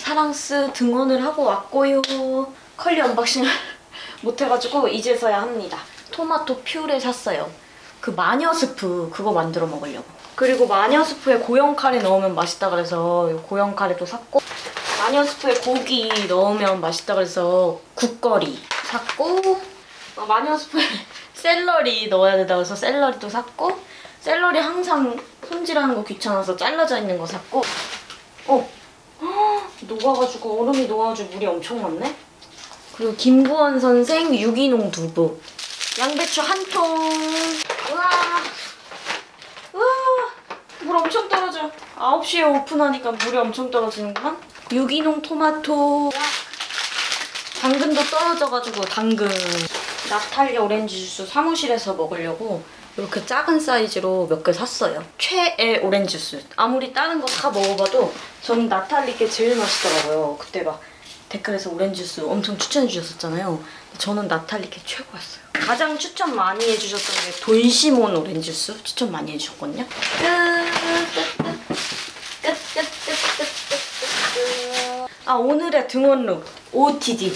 사랑스 등원을 하고 왔고요. 컬리 언박싱을 못해가지고 이제서야 합니다. 토마토 퓨레 샀어요. 그 마녀 스프 그거 만들어 먹으려고. 그리고 마녀 스프에 고형 카레 넣으면 맛있다 그래서 고형 카레도 샀고, 마녀 스프에 고기 넣으면 맛있다 그래서 국거리 샀고, 마녀 스프에 샐러리 넣어야 된다 그래서 샐러리도 샀고, 샐러리 항상 손질하는 거 귀찮아서 잘라져 있는 거 샀고, 녹아가지고 얼음이 녹아가지고 물이 엄청 많네? 그리고 김구원 선생 유기농 두부, 양배추 한 통. 우와, 물 엄청 떨어져. 9시에 오픈하니까 물이 엄청 떨어지는구만. 유기농 토마토. 당근도 떨어져가지고 당근. 나탈리아 오렌지 주스 사무실에서 먹으려고 이렇게 작은 사이즈로 몇 개 샀어요. 최애 오렌지 주스. 아무리 다른 거 다 먹어봐도 저는 나탈리 게 제일 맛있더라고요. 그때 막 댓글에서 오렌지 주스 엄청 추천해 주셨었잖아요. 저는 나탈리 게 최고였어요. 가장 추천 많이 해주셨던 게 돈시몬 오렌지 주스 추천 많이 해주셨거든요. 아, 오늘의 등원룩 OOTD.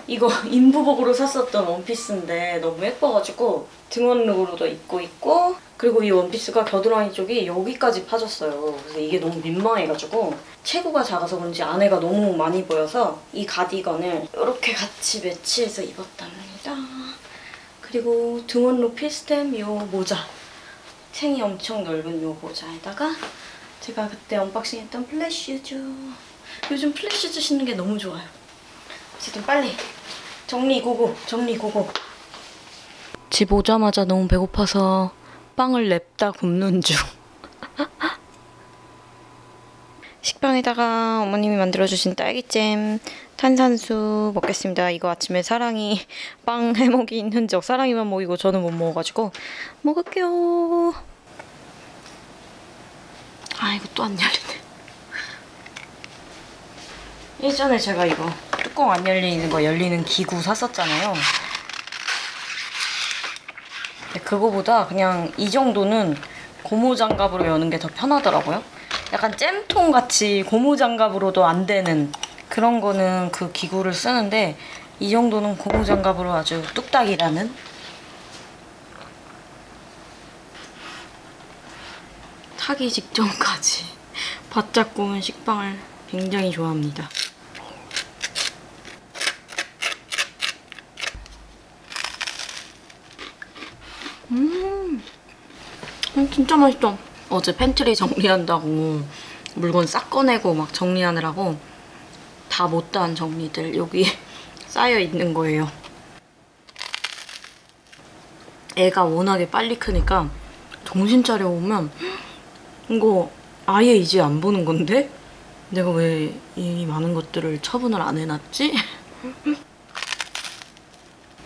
이거 인부복으로 샀었던 원피스인데 너무 예뻐가지고 등원룩으로도 입고 있고, 그리고 이 원피스가 겨드랑이 쪽이 여기까지 파졌어요. 그래서 이게 너무 민망해가지고 체구가 작아서 그런지 안에가 너무 많이 보여서 이 가디건을 이렇게 같이 매치해서 입었답니다. 그리고 등원룩 필스템 요 모자, 챙이 엄청 넓은 요 모자에다가 제가 그때 언박싱했던 플랫슈즈. 요즘 플랫슈즈 신는 게 너무 좋아요. 어쨌든 빨리 정리고고. 집 오자마자 너무 배고파서 빵을 냅다 굽는 중. 식빵에다가 어머님이 만들어주신 딸기잼, 탄산수 먹겠습니다. 이거 아침에 사랑이 빵 해먹이 있는 적 사랑이만 먹이고 저는 못 먹어가지고 먹을게요. 아, 이거 또 안 열리네. 예전에 제가 이거 뚜껑 안 열리는 거 열리는 기구 샀었잖아요. 근데 그거보다 그냥 이 정도는 고무장갑으로 여는 게 더 편하더라고요. 약간 잼통 같이 고무장갑으로도 안 되는 그런 거는 그 기구를 쓰는데, 이 정도는 고무장갑으로 아주 뚝딱이라는. 타기 직전까지 바짝 구운 식빵을 굉장히 좋아합니다. 진짜 맛있다. 어제 팬트리 정리한다고 물건 싹 꺼내고 막 정리하느라고 다 못다한 정리들 여기 쌓여 있는 거예요. 애가 워낙에 빨리 크니까 정신 차려 보면 이거 아예 이제 안 보는 건데? 내가 왜 이 많은 것들을 처분을 안 해놨지?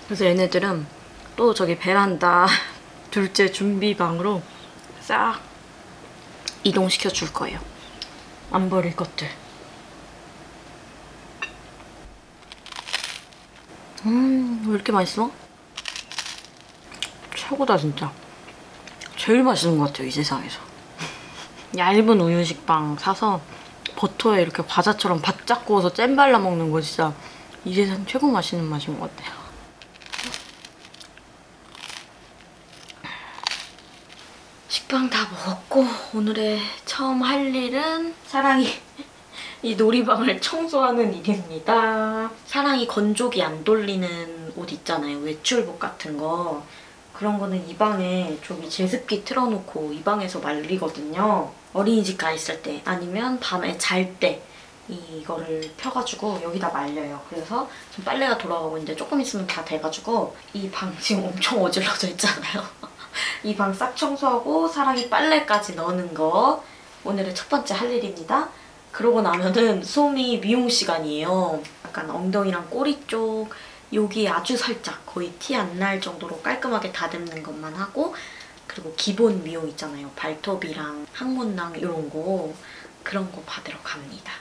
그래서 얘네들은 또 저기 베란다 둘째 준비방으로 싹 이동시켜 줄 거예요. 안 버릴 것들. 왜 이렇게 맛있어? 최고다 진짜. 제일 맛있는 것 같아요, 이 세상에서. 얇은 우유 식빵 사서 버터에 이렇게 과자처럼 바짝 구워서 잼 발라 먹는 거 진짜 이 세상 최고 맛있는 맛인 것 같아요. 식빵 다 먹었고 오늘의 처음 할 일은 사랑이 이 놀이방을 청소하는 일입니다. 사랑이 건조기 안 돌리는 옷 있잖아요. 외출복 같은 거. 그런 거는 이 방에 저기 제습기 틀어놓고 이 방에서 말리거든요. 어린이집 가 있을 때 아니면 밤에 잘 때 이거를 펴가지고 여기다 말려요. 그래서 지금 빨래가 돌아가고 있는데 조금 있으면 다 돼가지고 이 방 지금 엄청 어질러져 있잖아요. 이 방 싹 청소하고 사랑이 빨래까지 넣는 거 오늘의 첫 번째 할 일입니다. 그러고 나면은 소미 미용 시간이에요. 약간 엉덩이랑 꼬리 쪽 여기 아주 살짝 거의 티 안 날 정도로 깔끔하게 다듬는 것만 하고, 그리고 기본 미용 있잖아요. 발톱이랑 항문낭 이런 거 그런 거 받으러 갑니다.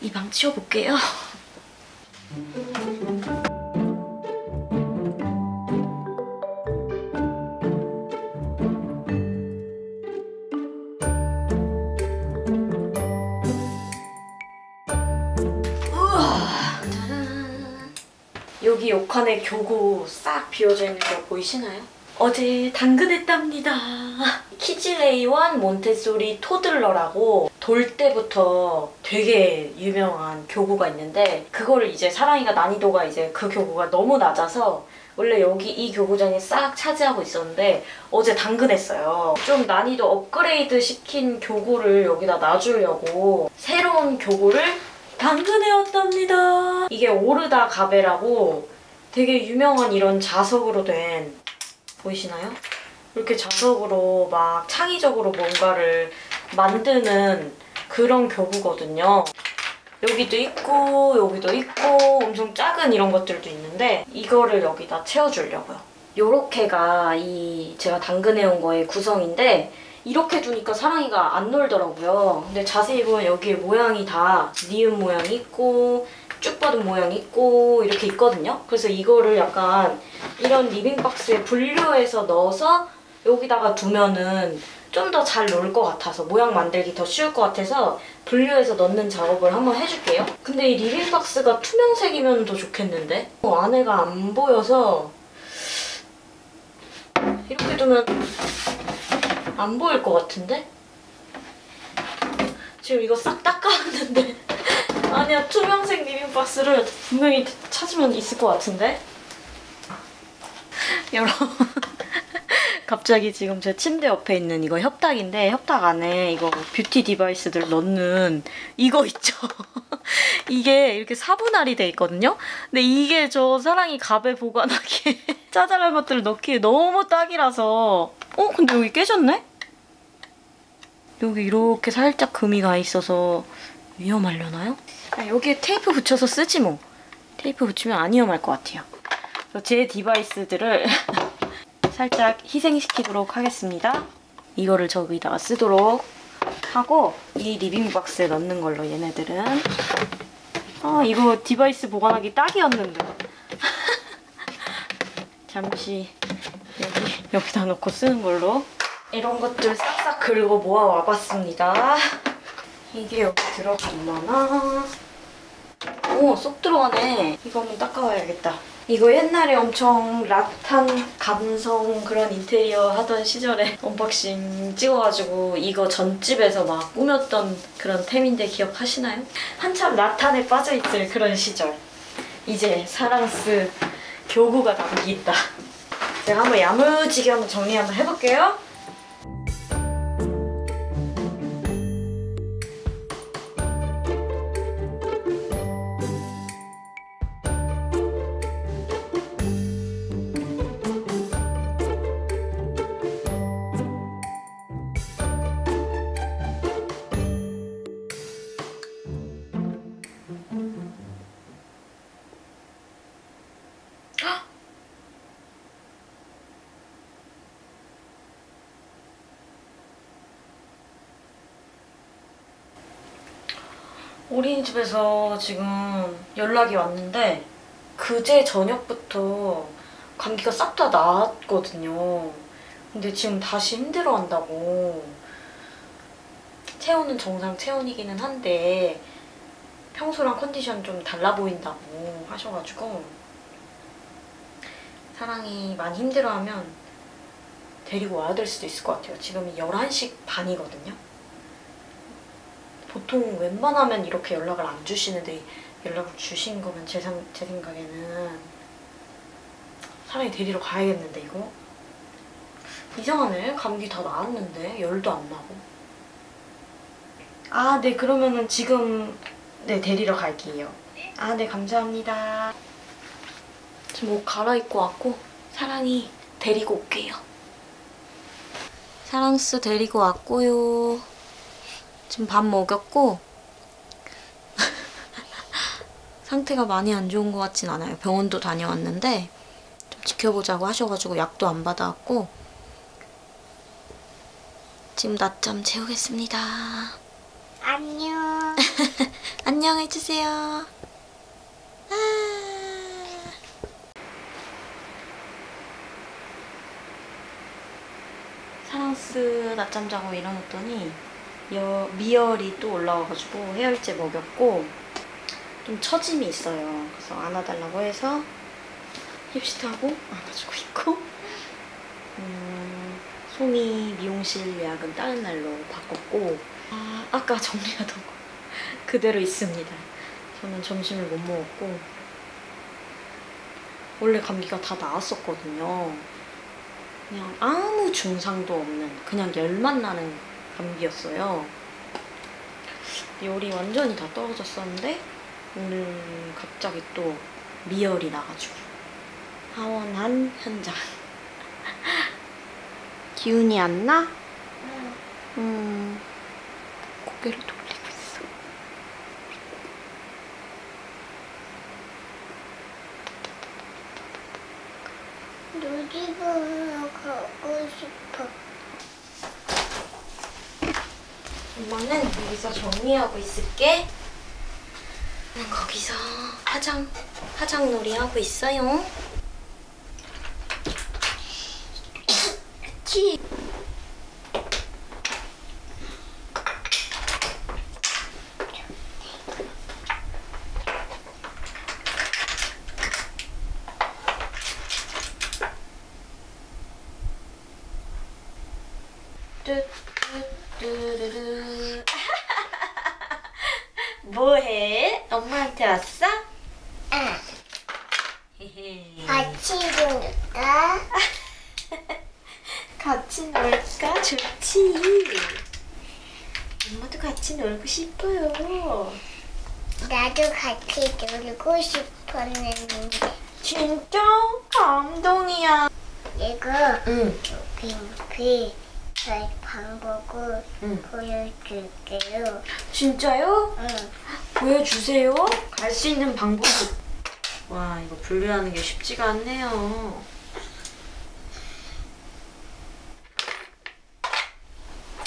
이 방 치워볼게요. 여기 욕칸에 교구 싹 비워져 있는 거 보이시나요? 어제 당근했답니다. 키즈레이원 몬테소리 토들러라고 돌 때부터 되게 유명한 교구가 있는데 그거를 이제 사랑이가 난이도가 이제 그 교구가 너무 낮아서 원래 여기 이 교구장이 싹 차지하고 있었는데 어제 당근했어요. 좀 난이도 업그레이드 시킨 교구를 여기다 놔주려고 새로운 교구를 당근해왔답니다. 이게 오르다 가베라고 되게 유명한 이런 자석으로 된, 보이시나요? 이렇게 자석으로 막 창의적으로 뭔가를 만드는 그런 교구거든요. 여기도 있고 여기도 있고 엄청 작은 이런 것들도 있는데 이거를 여기다 채워주려고요. 요렇게가 이 제가 당근해온 거의 구성인데 이렇게 두니까 사랑이가 안 놀더라고요. 근데 자세히 보면 여기에 모양이 다 니은 모양이 있고 쭉 뻗은 모양이 있고 이렇게 있거든요. 그래서 이거를 약간 이런 리빙박스에 분류해서 넣어서 여기다가 두면은 좀 더 잘 놀 것 같아서 모양 만들기 더 쉬울 것 같아서 분류해서 넣는 작업을 한번 해줄게요. 근데 이 리빙박스가 투명색이면 더 좋겠는데? 안에가 안 보여서 이렇게 두면 안 보일 것 같은데? 지금 이거 싹 닦아왔는데 아니야, 투명색 리빙박스를 분명히 찾으면 있을 것 같은데? 여러분 갑자기 지금 제 침대 옆에 있는 이거 협탁인데 협탁 안에 이거 뷰티 디바이스들 넣는 이거 있죠? 이게 이렇게 4분할이 돼 있거든요? 근데 이게 저 사랑이 갑에 보관하기에 짜잘한 것들을 넣기에 너무 딱이라서 근데 여기 깨졌네? 여기 이렇게 살짝 금이 가 있어서 위험하려나요? 여기에 테이프 붙여서 쓰지 뭐. 테이프 붙이면 안 위험할 것 같아요. 그래서 제 디바이스들을 살짝 희생시키도록 하겠습니다. 이거를 저기다가 쓰도록 하고 이 리빙박스에 넣는 걸로 얘네들은. 이거 디바이스 보관하기 딱이었는데. 잠시 여기다 놓고 쓰는 걸로. 이런 것들 싹싹 긁어 모아와봤습니다. 이게 여기 들어갔나? 오, 쏙 들어가네. 이거 한번 닦아와야겠다. 이거 옛날에 엄청 락한 감성 그런 인테리어 하던 시절에 언박싱 찍어가지고 이거 전집에서 막 꾸몄던 그런 템인데 기억하시나요? 한참 라탄에 빠져있을 그런 시절. 이제 사랑스 교구가 담기있다. 제가 한번 야무지게 한번 정리 한번 해볼게요. 어린이집에서 지금 연락이 왔는데 그제 저녁부터 감기가 싹 다 나았거든요. 근데 지금 다시 힘들어한다고. 체온은 정상 체온이기는 한데 평소랑 컨디션 좀 달라 보인다고 하셔가지고 사랑이 많이 힘들어하면 데리고 와야 될 수도 있을 것 같아요. 지금 11시 반이거든요. 보통 웬만하면 이렇게 연락을 안 주시는데 연락을 주신 거면 제 생각에는 사랑이 데리러 가야겠는데 이거? 이상하네. 감기 다 나았는데 열도 안 나고. 네, 그러면은 지금 데리러 갈게요. 네, 감사합니다. 지금 옷 갈아입고 왔고 사랑이 데리고 올게요. 사랑스 데리고 왔고요. 지금 밥 먹였고 상태가 많이 안 좋은 것 같진 않아요. 병원도 다녀왔는데 좀 지켜보자고 하셔가지고 약도 안 받아왔고 지금 낮잠 재우겠습니다. 안녕. 안녕 해주세요. 사랑스 낮잠 자고 일어났더니 미열이 또 올라와가지고 해열제 먹였고 좀 처짐이 있어요. 그래서 안아달라고 해서 립스틱하고 안아주고 있고 소미 미용실 예약은 다른 날로 바꿨고 아까 정리하던 거 그대로 있습니다. 저는 점심을 못 먹었고 원래 감기가 다 나았었거든요. 그냥 아무 증상도 없는 그냥 열만 나는 감기였어요. 열이 완전히 다 떨어졌었는데 오늘 갑자기 또 미열이 나가지고 하원한 현장. 기운이 안 나? 응. 고개를 돌리고 있어. 놀이방으로 가고 싶어. 엄마는 여기서 정리하고 있을게. 나는 거기서 화장놀이 하고 있어요. 그치? 뚜뚜뚜루루. 뭐해? 엄마한테 왔어? 응. 헤헤. 같이 놀까? 같이 놀까? 좋지. 엄마도 같이 놀고 싶어요. 나도 같이 놀고 싶었는데. 진짜? 감동이야. 내가 응. 핑크 방법을 보여줄게요. 진짜요? 응. 보여주세요. 갈 수 있는 방법. 와, 이거 분류하는 게 쉽지가 않네요.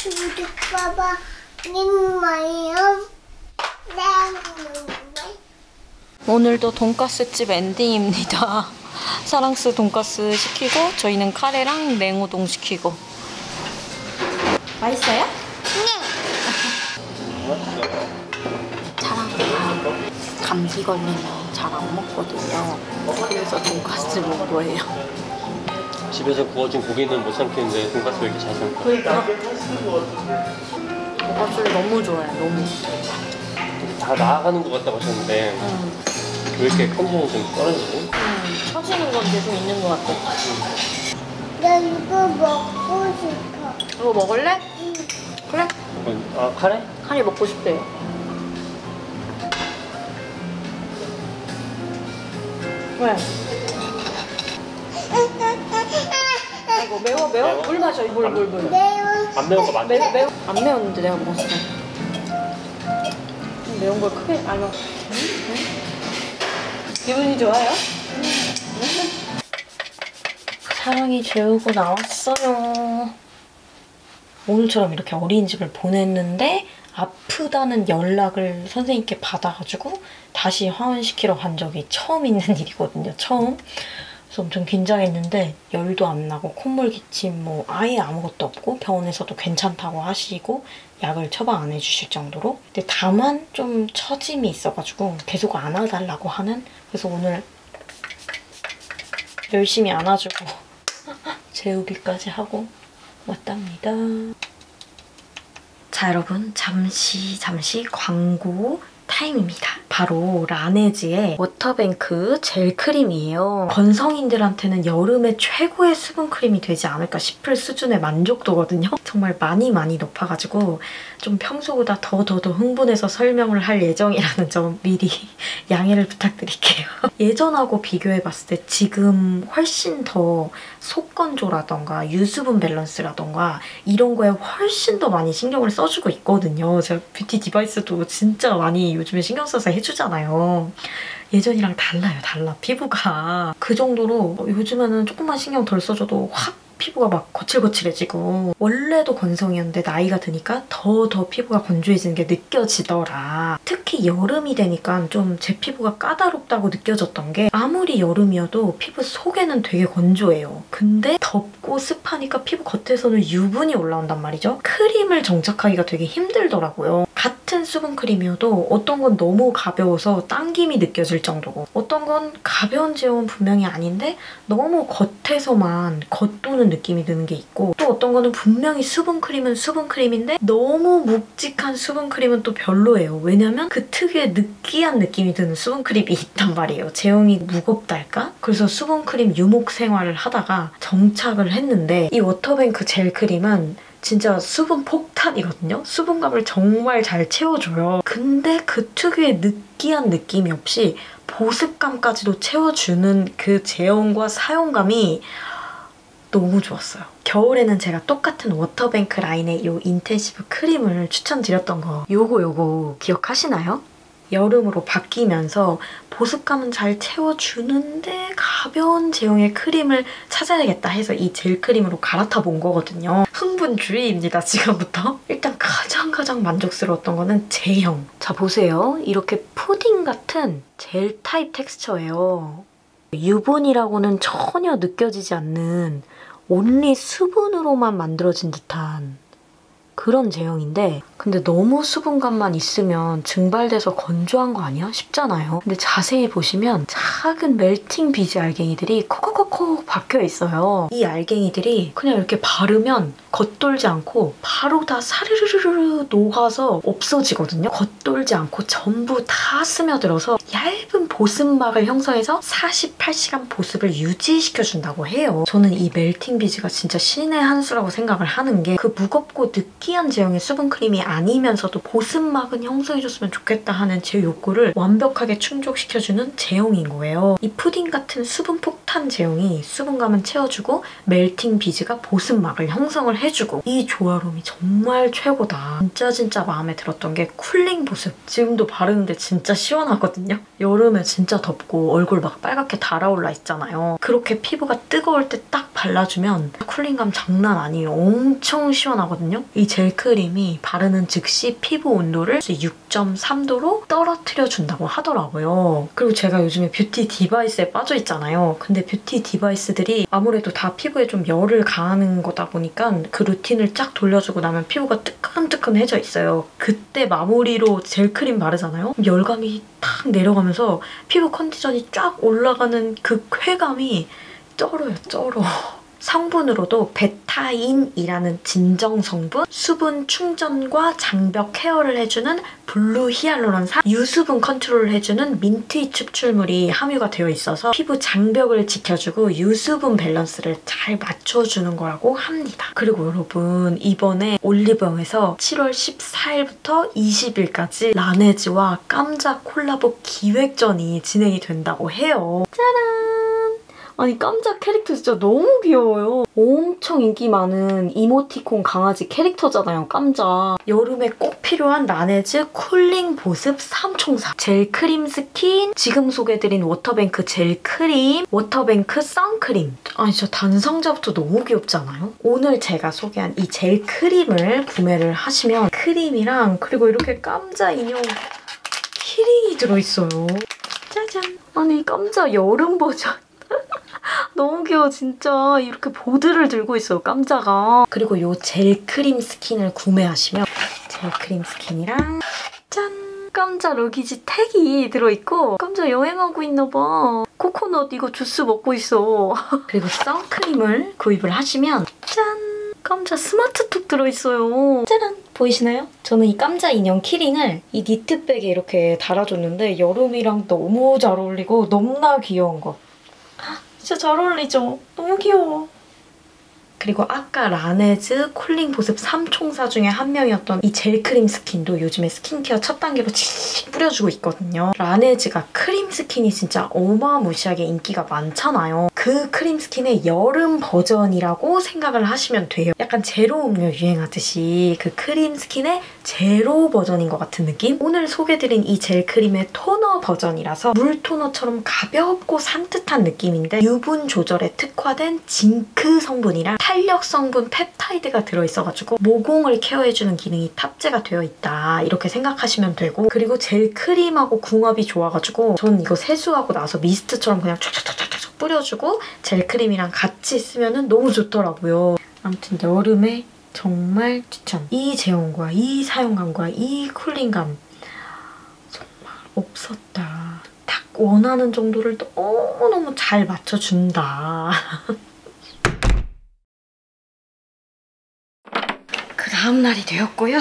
우리 봐봐. 님마요. 오늘도 돈가스집 엔딩입니다. 사랑스 돈가스 시키고 저희는 카레랑 냉우동 시키고. 맛있어요? 사랑이가 감기 걸리면 잘 안 먹거든요. 그래서 돈가스 먹은 거예요. 집에서 구워진 고기는 못 삼키는데 돈가스 왜 이렇게 잘 삼켜? 그러니까 돈가스를 너무 좋아해요. 너무. 다 나아가는 것 같다고 하셨는데 왜 이렇게 컨디션이 좀 떨어지지? 처지는 건 계속 있는 것 같아. 나 이거 먹고 싶어. 이거 먹을래? 응. 그래. 아, 카레? 카레 먹고 싶대요. 왜? 아이고 매워? 매워? 물 마셔. 물. 매운. 안 매운 거 맞지? 매워? 안 매웠는데 내가 먹었어. 매운 걸 크게 안 먹어. 기분이 좋아요? 사랑이 재우고 나왔어요. 오늘처럼 이렇게 어린이집을 보냈는데 아프다는 연락을 선생님께 받아가지고 다시 하원시키러 간 적이 처음 있는 일이거든요. 처음. 그래서 엄청 긴장했는데 열도 안 나고 콧물 기침 뭐 아예 아무것도 없고 병원에서도 괜찮다고 하시고 약을 처방 안 해주실 정도로. 근데 다만 좀 처짐이 있어가지고 계속 안아달라고 하는. 그래서 오늘 열심히 안아주고 재우기까지 하고 왔답니다. 자, 여러분 잠시 광고 타임입니다. 바로 라네즈의 워터뱅크 젤 크림이에요. 건성인들한테는 여름에 최고의 수분 크림이 되지 않을까 싶을 수준의 만족도거든요. 정말 많이 높아가지고 좀 평소보다 더 흥분해서 설명을 할 예정이라는 점 미리 양해를 부탁드릴게요. 예전하고 비교해봤을 때 지금 훨씬 더 속건조라던가 유수분 밸런스라던가 이런 거에 훨씬 더 많이 신경을 써주고 있거든요. 제가 뷰티 디바이스도 진짜 많이 요즘에 신경 써서 해주잖아요. 예전이랑 달라 피부가. 그 정도로 요즘에는 조금만 신경 덜 써줘도 확 피부가 막 거칠거칠해지고 원래도 건성이었는데 나이가 드니까 더 피부가 건조해지는 게 느껴지더라. 특히 여름이 되니까 좀 제 피부가 까다롭다고 느껴졌던 게 아무리 여름이어도 피부 속에는 되게 건조해요. 근데 덥고 습하니까 피부 겉에서는 유분이 올라온단 말이죠. 크림을 정착하기가 되게 힘들더라고요. 같은 수분크림이어도 어떤 건 너무 가벼워서 당김이 느껴질 정도고 어떤 건 가벼운 제형은 분명히 아닌데 너무 겉에서만 겉도는 느낌이 드는 게 있고 또 어떤 거는 분명히 수분크림은 수분크림인데 너무 묵직한 수분크림은 또 별로예요. 왜냐면 그 특유의 느끼한 느낌이 드는 수분크림이 있단 말이에요. 제형이 무겁달까? 그래서 수분크림 유목 생활을 하다가 정착을 했는데 이 워터뱅크 젤크림은 진짜 수분 폭탄이거든요? 수분감을 정말 잘 채워줘요. 근데 그 특유의 느끼한 느낌이 없이 보습감까지도 채워주는 그 제형과 사용감이 너무 좋았어요. 겨울에는 제가 똑같은 워터뱅크 라인의 이 인텐시브 크림을 추천드렸던 거 요거 기억하시나요? 여름으로 바뀌면서 보습감은 잘 채워주는데 가벼운 제형의 크림을 찾아야겠다 해서 이 젤 크림으로 갈아타 본 거거든요. 흥분주의입니다, 지금부터. 일단 가장 만족스러웠던 거는 제형. 자, 보세요. 이렇게 푸딩 같은 젤 타입 텍스처예요. 유분이라고는 전혀 느껴지지 않는 온리 수분으로만 만들어진 듯한 그런 제형인데 근데 너무 수분감만 있으면 증발돼서 건조한 거 아니야? 싶잖아요. 근데 자세히 보시면 작은 멜팅 비즈 알갱이들이 콕콕콕콕 박혀 있어요. 이 알갱이들이 그냥 이렇게 바르면 겉돌지 않고 바로 다 사르르르르 녹아서 없어지거든요. 겉돌지 않고 전부 다 스며들어서 얇은 보습막을 형성해서 48시간 보습을 유지시켜준다고 해요. 저는 이 멜팅 비즈가 진짜 신의 한 수라고 생각을 하는 게 그 무겁고 느끼한 제형의 수분크림이 아니면서도 보습막은 형성해줬으면 좋겠다 하는 제 욕구를 완벽하게 충족시켜주는 제형인 거예요. 이 푸딩 같은 수분 폭탄 제형이 수분감은 채워주고 멜팅 비즈가 보습막을 형성을 해주고 이 조화로움이 정말 최고다. 진짜 마음에 들었던 게 쿨링 보습. 지금도 바르는데 진짜 시원하거든요. 여름에 진짜 덥고 얼굴 막 빨갛게 달아올라 있잖아요. 그렇게 피부가 뜨거울 때 딱 발라주면 쿨링감 장난 아니에요. 엄청 시원하거든요. 이 젤크림이 바르는 즉시 피부 온도를 6.3도로 떨어뜨려준다고 하더라고요. 그리고 제가 요즘에 뷰티 디바이스에 빠져있잖아요. 근데 뷰티 디바이스들이 아무래도 다 피부에 좀 열을 가하는 거다 보니까 그 루틴을 쫙 돌려주고 나면 피부가 뜨끈뜨끈해져 있어요. 그때 마무리로 젤크림 바르잖아요. 열감이 탁 내려가면서 피부 컨디션이 쫙 올라가는 그 쾌감이 쩔어요, 쩔어. 성분으로도 베타인이라는 진정 성분, 수분 충전과 장벽 케어를 해주는 블루 히알루론산, 유수분 컨트롤을 해주는 민트 추출물이 함유가 되어 있어서 피부 장벽을 지켜주고 유수분 밸런스를 잘 맞춰주는 거라고 합니다. 그리고 여러분 이번에 올리브영에서 7월 14일부터 20일까지 라네즈와 깜자 콜라보 기획전이 진행이 된다고 해요. 짜란! 아니 깜짝 캐릭터 진짜 너무 귀여워요. 엄청 인기 많은 이모티콘 강아지 캐릭터잖아요, 깜짝. 여름에 꼭 필요한 라네즈 쿨링 보습 3총사. 젤 크림 스킨, 지금 소개해드린 워터뱅크 젤 크림, 워터뱅크 선크림. 아니 진짜 단상자부터 너무 귀엽지 않아요? 오늘 제가 소개한 이 젤 크림을 구매를 하시면 크림이랑 그리고 이렇게 깜짝 인형 키링이 들어있어요. 짜잔. 아니 깜짝 여름 버전. 너무 귀여워 진짜. 이렇게 보드를 들고 있어요, 깜자가. 그리고 이 젤 크림 스킨을 구매하시면 젤 크림 스킨이랑 짠! 깜자 러기지 택이 들어있고 깜자 여행하고 있나봐. 코코넛 이거 주스 먹고 있어. 그리고 선크림을 구입을 하시면 짠! 깜자 스마트톡 들어있어요. 짜란! 보이시나요? 저는 이 깜자 인형 키링을 이 니트백에 이렇게 달아줬는데 여름이랑 너무 잘 어울리고 너무나 귀여운 거. 진짜 잘 어울리죠? 너무 귀여워. 그리고 아까 라네즈 쿨링 보습 3총사 중에 한 명이었던 이 젤크림 스킨도 요즘에 스킨케어 첫 단계로 칙 뿌려주고 있거든요. 라네즈가 크림 스킨이 진짜 어마무시하게 인기가 많잖아요. 그 크림 스킨의 여름 버전이라고 생각을 하시면 돼요. 약간 제로 음료 유행하듯이 그 크림 스킨의 제로 버전인 것 같은 느낌? 오늘 소개드린 이 젤크림의 토너 버전이라서 물 토너처럼 가볍고 산뜻한 느낌인데 유분 조절에 특화된 징크 성분이랑 탄력 성분 펩타이드가 들어있어가지고 모공을 케어해주는 기능이 탑재가 되어 있다 이렇게 생각하시면 되고 그리고 젤 크림하고 궁합이 좋아가지고 전 이거 세수하고 나서 미스트처럼 그냥 촥촥촥촥 뿌려주고 젤 크림이랑 같이 쓰면 너무 좋더라고요. 아무튼 여름에 정말 추천. 이 제형과 이 사용감과 이 쿨링감 정말 없었다. 딱 원하는 정도를 너무너무 잘 맞춰준다. 그 다음날이 되었고요.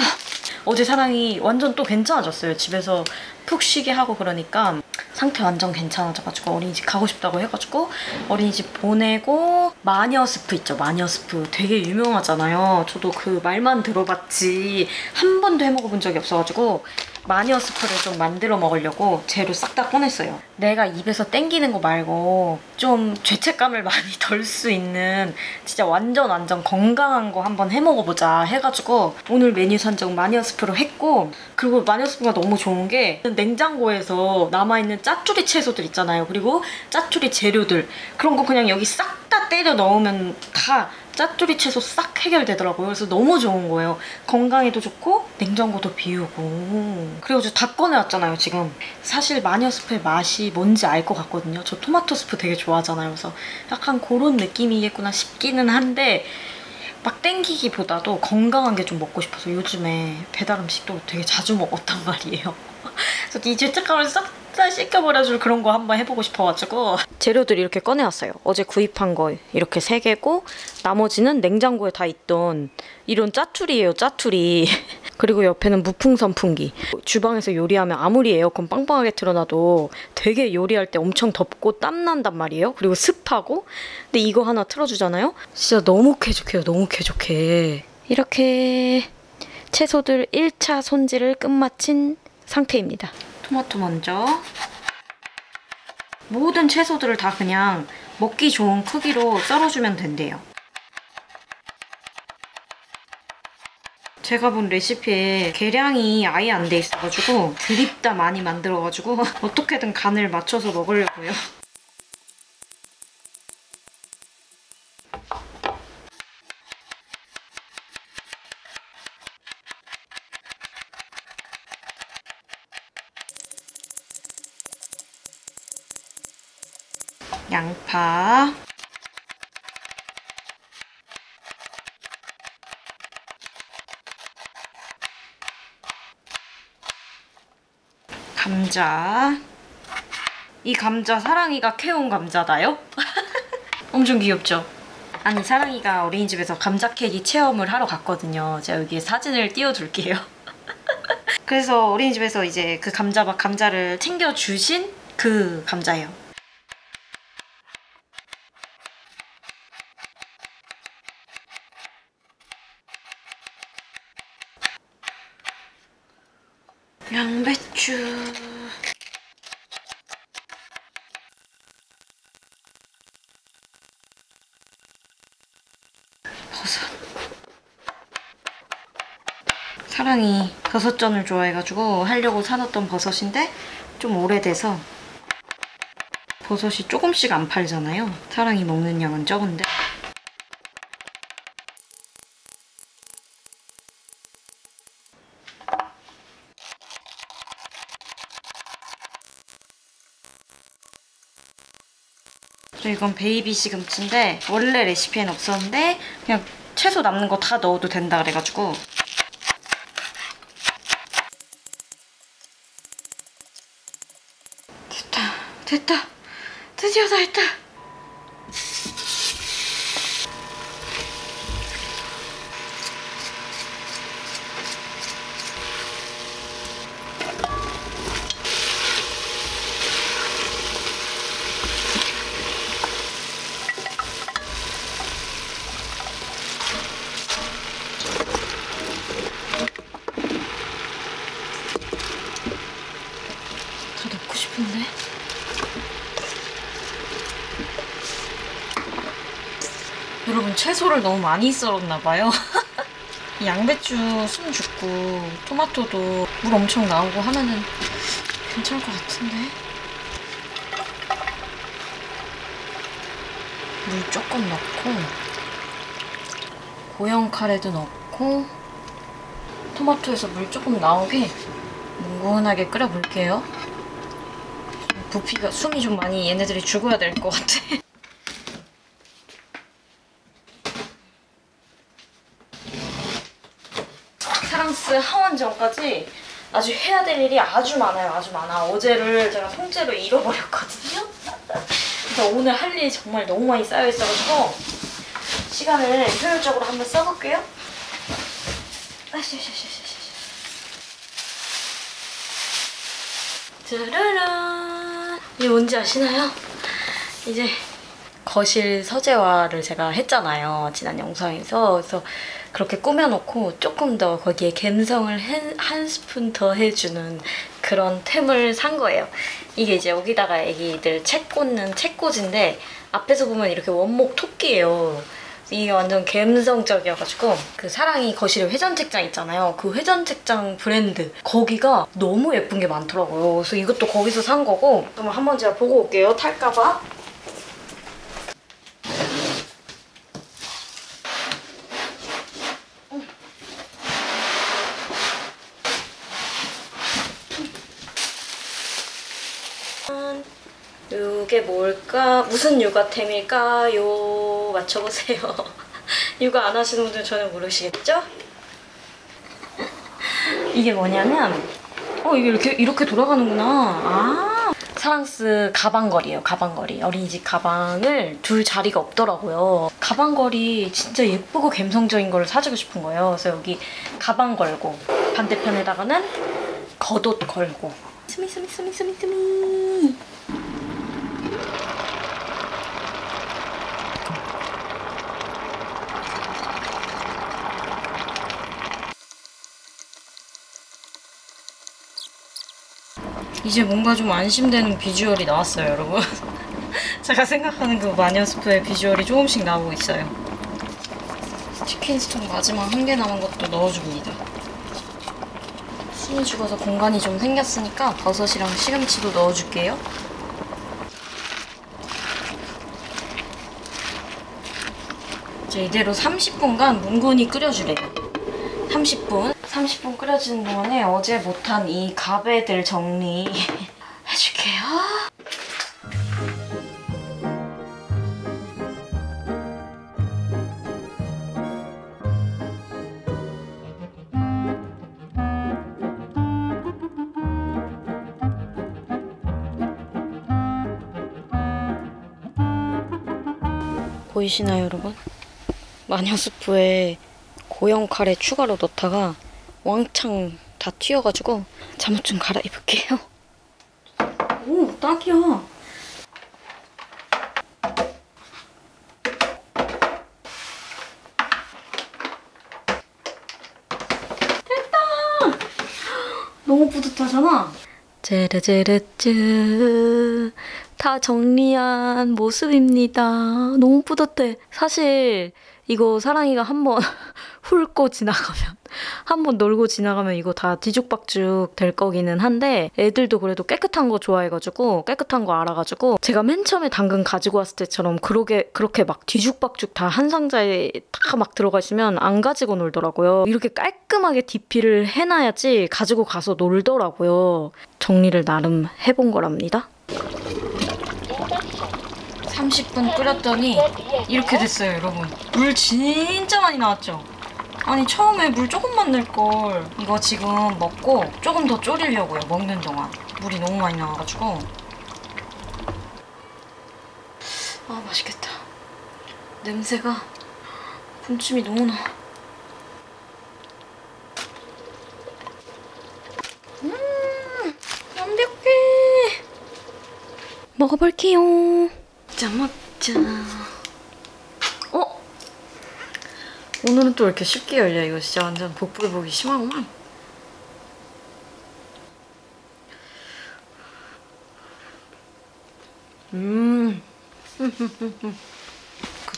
어제 사랑이 완전 또 괜찮아졌어요. 집에서 푹 쉬게 하고 그러니까 상태 완전 괜찮아져가지고 어린이집 가고 싶다고 해가지고 어린이집 보내고 마녀스프 있죠. 마녀스프 되게 유명하잖아요. 저도 그 말만 들어봤지 한 번도 해먹어본 적이 없어가지고 마녀스프를 좀 만들어 먹으려고 재료 싹 다 꺼냈어요. 내가 입에서 땡기는 거 말고 좀 죄책감을 많이 덜 수 있는 진짜 완전 건강한 거 한번 해먹어보자 해가지고 오늘 메뉴 선정 마녀스프로 했고, 그리고 마녀스프가 너무 좋은 게 냉장고에서 남아있는 짜투리 채소들 있잖아요. 그리고 짜투리 재료들 그런 거 그냥 여기 싹 다 때려 넣으면 다 짜투리 채소 싹 해결되더라고요. 그래서 너무 좋은 거예요. 건강에도 좋고 냉장고도 비우고. 그리고 저 다 꺼내왔잖아요 지금. 사실 마녀스프의 맛이 뭔지 알 것 같거든요. 저 토마토 스프 되게 좋아하잖아요. 그래서 약간 그런 느낌이겠구나 싶기는 한데 막 땡기기보다도 건강한 게 좀 먹고 싶어서 요즘에 배달 음식도 되게 자주 먹었단 말이에요. 그래서 이 죄책감을 싹 다 씻겨버려줄 그런 거 한번 해보고 싶어가지고 재료들 이렇게 꺼내왔어요. 어제 구입한 거 이렇게 3개고 나머지는 냉장고에 다 있던 이런 짜투리예요. 짜투리. 그리고 옆에는 무풍 선풍기. 주방에서 요리하면 아무리 에어컨 빵빵하게 틀어놔도 되게 요리할 때 엄청 덥고 땀난단 말이에요. 그리고 습하고. 근데 이거 하나 틀어주잖아요. 진짜 너무 쾌적해요. 너무 쾌적해. 이렇게 채소들 1차 손질을 끝마친 상태입니다. 토마토 먼저. 모든 채소들을 다 그냥 먹기 좋은 크기로 썰어주면 된대요. 제가 본 레시피에 계량이 아예 안 돼 있어가지고 드립다 많이 만들어가지고 어떻게든 간을 맞춰서 먹으려고요. 양파, 감자. 이 감자 사랑이가 캐온 감자다요? 엄청 귀엽죠? 아니 사랑이가 어린이집에서 감자 캐기 체험을 하러 갔거든요. 제가 여기에 사진을 띄워둘게요. 그래서 어린이집에서 이제 그 감자를 챙겨주신 그 감자예요. 양배추. 버섯. 사랑이 버섯전을 좋아해가지고 하려고 사놨던 버섯인데 좀 오래돼서 버섯이 조금씩 안 팔잖아요. 사랑이 먹는 양은 적은데. 이건 베이비 시금치인데 원래 레시피에는 없었는데 그냥 채소 남는 거 다 넣어도 된다 그래가지고. 됐다. 드디어 다 했다. 더 넣고 싶은데? 여러분 채소를 너무 많이 썰었나봐요. 양배추 숨 죽고 토마토도 물 엄청 나오고 하면은 괜찮을 것 같은데? 물 조금 넣고 고형 카레도 넣고 토마토에서 물 조금 나오게 뭉근하게 끓여볼게요. 부피가 숨이 좀 많이 얘네들이 죽어야 될 것 같아. 전까지 아주 해야 될 일이 아주 많아요. 아주 많아. 어제를 제가 통째로 잃어버렸거든요. 그래서 오늘 할 일이 정말 너무 많이 쌓여있어가지고 시간을 효율적으로 한번 써볼게요. 짜라란. 이게 뭔지 아시나요? 이제 거실 서재화를 제가 했잖아요. 지난 영상에서. 그래서 그렇게 꾸며놓고 조금 더 거기에 감성을 한 스푼 더 해주는 그런 템을 산 거예요. 이게 이제 여기다가 애기들 책 꽂는 책꽂이인데 앞에서 보면 이렇게 원목 토끼예요. 이게 완전 감성적이어가지고 그 사랑이 거실에 회전 책장 있잖아요. 그 회전 책장 브랜드 거기가 너무 예쁜 게 많더라고요. 그래서 이것도 거기서 산 거고 그럼 한번 제가 보고 올게요. 탈까봐. 이게 뭘까? 무슨 육아템일까요? 맞춰보세요. 육아 안 하시는 분들은 전혀 모르시겠죠? 이게 뭐냐면 이게 이렇게 돌아가는구나. 아, 사랑스 가방걸이에요. 가방걸이. 어린이집 가방을 둘 자리가 없더라고요. 가방걸이 진짜 예쁘고 감성적인 걸 사주고 싶은 거예요. 그래서 여기 가방 걸고 반대편에다가는 겉옷 걸고 스미 이제 뭔가 좀 안심되는 비주얼이 나왔어요, 여러분. 제가 생각하는 그 마녀스프의 비주얼이 조금씩 나오고 있어요. 치킨 스톡 마지막 한 개 남은 것도 넣어줍니다. 숨이 죽어서 공간이 좀 생겼으니까 버섯이랑 시금치도 넣어줄게요. 이제 이대로 30분간 뭉근히 끓여주래요. 30분 끓여지는 동안에 어제 못한 이 가베들 정리 해줄게요. 보이시나요, 여러분? 마녀스프에 고형 카레 추가로 넣다가 왕창 다 튀어가지고 잠옷 좀 갈아입을게요. 오, 딱이야. 됐다! 너무 뿌듯하잖아? 찌르찌르찌 다 정리한 모습입니다. 너무 뿌듯해. 사실 이거 사랑이가 한번 훑고 지나가면 한번 놀고 지나가면 이거 다 뒤죽박죽 될 거기는 한데 애들도 그래도 깨끗한 거 좋아해가지고 깨끗한 거 알아가지고 제가 맨 처음에 당근 가지고 왔을 때처럼 그렇게 막 뒤죽박죽 다 한 상자에 다 막 들어가 있으면 안 가지고 놀더라고요. 이렇게 깔끔하게 DP를 해놔야지 가지고 가서 놀더라고요. 정리를 나름 해본 거랍니다. 30분 끓였더니 이렇게 됐어요, 여러분. 물 진짜 많이 나왔죠? 아니 처음에 물 조금만 넣을걸. 이거 지금 먹고 조금 더 졸이려고요, 먹는 동안. 물이 너무 많이 나와가지고. 아, 맛있겠다. 냄새가 군침이 너무 나. 완벽해. 먹어볼게요. 자, 먹자. 오늘은 또 이렇게 쉽게 열려. 이거 진짜 완전 복불복이 심하구만. 그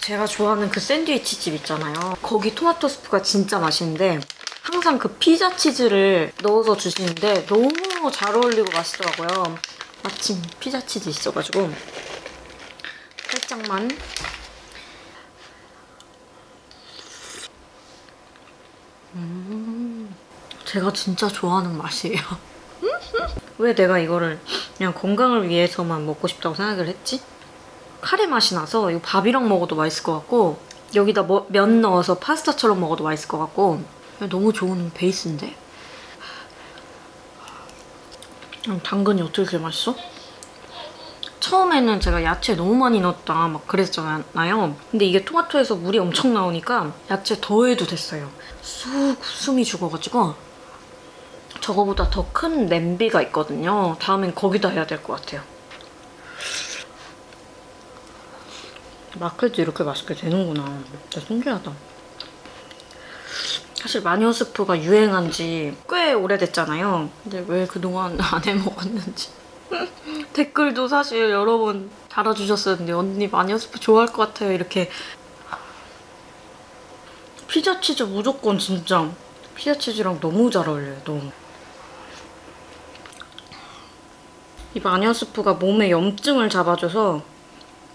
제가 좋아하는 그 샌드위치 집 있잖아요. 거기 토마토 스프가 진짜 맛있는데 항상 그 피자 치즈를 넣어서 주시는데 너무 잘 어울리고 맛있더라고요. 마침 피자 치즈 있어가지고 살짝만. 제가 진짜 좋아하는 맛이에요. 왜 내가 이거를 그냥 건강을 위해서만 먹고 싶다고 생각을 했지? 카레 맛이 나서 이거 밥이랑 먹어도 맛있을 것 같고 여기다 면 넣어서 파스타처럼 먹어도 맛있을 것 같고 너무 좋은 베이스인데? 당근이 어떻게 그렇게 맛있어? 처음에는 제가 야채 너무 많이 넣었다 막 그랬잖아요. 근데 이게 토마토에서 물이 엄청 나오니까 야채 더 해도 됐어요. 쑥 숨이 죽어가지고 저거보다 더 큰 냄비가 있거든요. 다음엔 거기다 해야 될 것 같아요. 마크도 이렇게 맛있게 되는구나. 진짜 신기하다. 사실 마녀 스프가 유행한 지 꽤 오래됐잖아요. 근데 왜 그동안 안 해먹었는지. 댓글도 사실 여러 번 달아주셨었는데 언니 마녀 스프 좋아할 것 같아요. 이렇게. 피자 치즈 무조건 진짜 피자 치즈랑 너무 잘 어울려요. 너무. 이 마녀 스프가 몸에 염증을 잡아줘서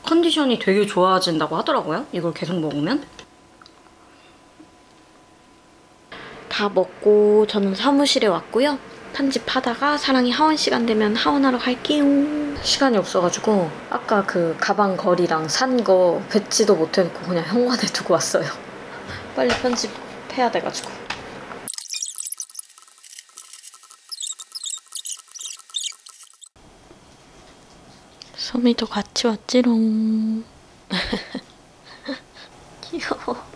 컨디션이 되게 좋아진다고 하더라고요. 이걸 계속 먹으면. 다 먹고 저는 사무실에 왔고요. 편집하다가 사랑이 하원 시간 되면 하원하러 갈게요. 시간이 없어가지고 아까 그 가방 거리랑 산 거 뱉지도 못해놓고 그냥 현관에 두고 왔어요. 빨리 편집해야 돼가지고. 소미도 같이 왔지롱. 귀여워.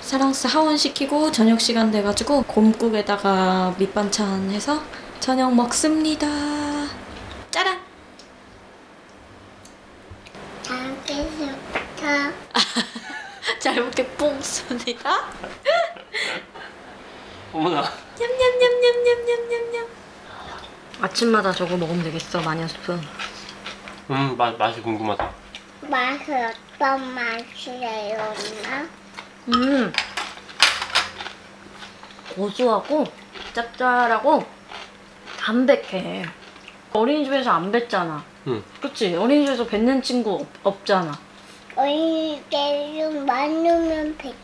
사랑스 하원시키고 저녁 시간 돼가지고 곰국에다가 밑반찬 해서 저녁 먹습니다. 짜란! 잘 먹겠습니다. 잘 먹겠습니다. 어머나. 냠냠냠냠냠냠냠냠. 아침마다 저거 먹으면 되겠어, 마녀 스프. 맛이 궁금하다. 맛은 어떤 맛이에요, 엄마? 고소하고 짭짤하고 담백해. 어린이집에서 안 뱉잖아. 그치? 어린이집에서 뱉는 친구 없잖아. 어린이집은 많으면 뱉어.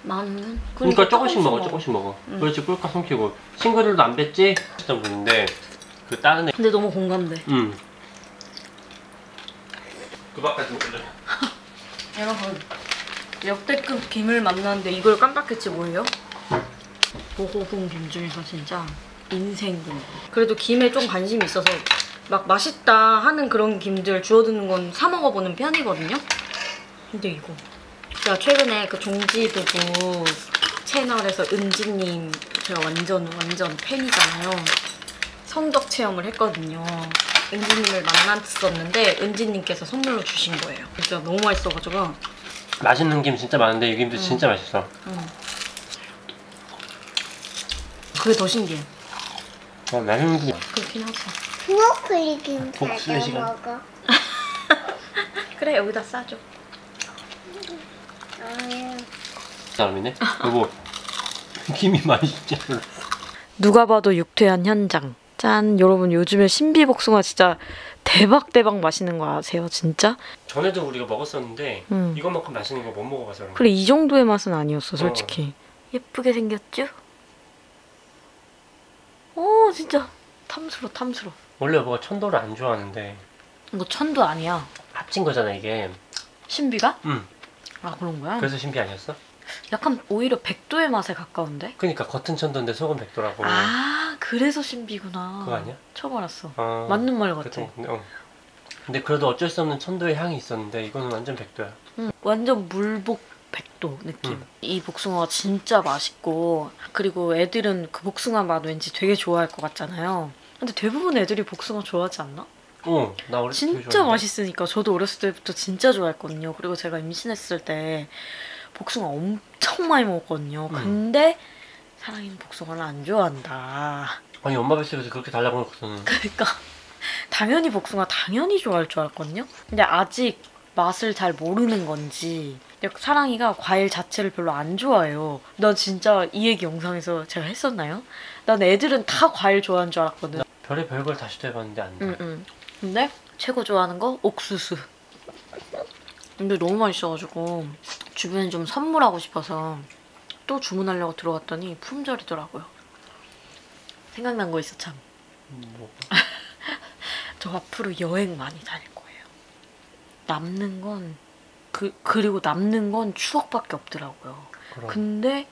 많으면? 그러니까 조금씩 먹어, 조금씩 먹어. 그렇지, 꿀꺽 삼키고. 싱글도 안 뱉지? 했던 분인데 그 다른 애. 근데 너무 공감돼. 그 밖까지 먹을래. 여러분, 역대급 김을 만났는데 이걸 깜빡했지 뭐예요? 보고봉 김 중에서 진짜 인생김. 그래도 김에 좀 관심이 있어서 막 맛있다 하는 그런 김들 주워드는 건 사 먹어보는 편이거든요. 근데 이거 제가 최근에 그 종지부부 채널에서 은지님 제가 완전 팬이잖아요. 성적 체험을 했거든요. 은지님을 만났었는데 은지님께서 선물로 주신 거예요. 진짜 너무 맛있어가지고. 맛있는 김 진짜 많은데 이 김도 진짜 맛있어. 그게 더 신기해. 맛있는 김. 그렇긴 하지. 브로콜리 김 복수의 찾아 시간. 먹어. 그래, 여기다 싸줘. 사람이네. 여보, 김이 맛있지 않아? 누가 봐도 유쾌한 현장. 짠, 여러분 요즘에 신비복숭아 진짜 대박 맛있는 거 아세요, 진짜? 전에도 우리가 먹었었는데 이것만큼 맛있는 거 못 먹어봐서 그런 거. 그래, 이 정도의 맛은 아니었어, 솔직히. 예쁘게 생겼죠? 오, 진짜 탐스러워. 원래 여보가 천도를 안 좋아하는데 이거 천도 아니야. 합친 거잖아 이게. 신비가? 응. 아, 그런 거야? 그래서 신비 아니었어? 약간 오히려 백도의 맛에 가까운데? 그러니까 겉은 천도인데 속은 백도라고. 아, 그래서 신비구나. 그거 아니야? 처음 알았어. 아, 맞는 말 같아. 근데 그래도 어쩔 수 없는 천도의 향이 있었는데 이거는 완전 백도야. 완전 물복 백도 느낌. 이 복숭아가 진짜 맛있고, 그리고 애들은 그 복숭아 맛 왠지 되게 좋아할 것 같잖아요. 근데 대부분 애들이 복숭아 좋아하지 않나? 나 어렸을 때 진짜 맛있으니까. 저도 어렸을 때부터 진짜 좋아했거든요. 그리고 제가 임신했을 때 복숭아 엄청 많이 먹었거든요. 근데 사랑이는 복숭아를 안 좋아한다. 아니 엄마 뱃속에서 그렇게 달라고 놓고서는. 그러니까 당연히 복숭아 당연히 좋아할 줄 알았거든요. 근데 아직 맛을 잘 모르는 건지 사랑이가 과일 자체를 별로 안 좋아해요. 난 진짜 이 얘기 영상에서 제가 했었나요? 난 애들은 다 과일 좋아하는 줄 알았거든. 별의 별걸 다 시도해봤는데 안 돼. 근데 최고 좋아하는 거 옥수수. 근데 너무 맛있어가지고 주변에 좀 선물하고 싶어서 또 주문하려고 들어갔더니 품절이더라고요. 생각난 거 있어 참. 뭐. 저 앞으로 여행 많이 다닐 거예요. 남는 건 그리고 남는 건 추억밖에 없더라고요. 그럼. 근데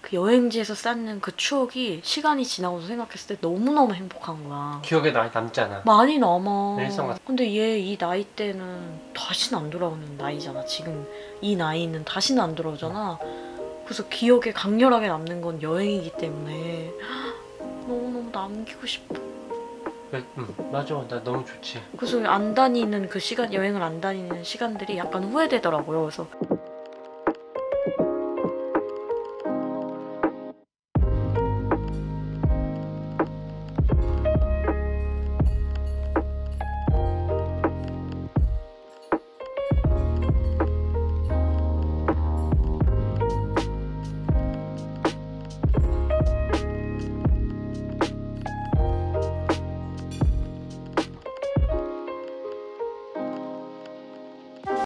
그 여행지에서 쌓는 그 추억이 시간이 지나고서 생각했을 때 너무너무 행복한 거야. 기억에 남잖아. 많이 남아. 일상 같은. 근데 얘 이 나이 때는 다시는 안 돌아오는 나이잖아. 지금 이 나이는 다시는 안 돌아오잖아. 그래서 기억에 강렬하게 남는 건 여행이기 때문에 너무너무 남기고 싶어. 맞아. 나 너무 좋지. 그래서 안 다니는 그 시간, 여행을 안 다니는 시간들이 약간 후회되더라고요. 그래서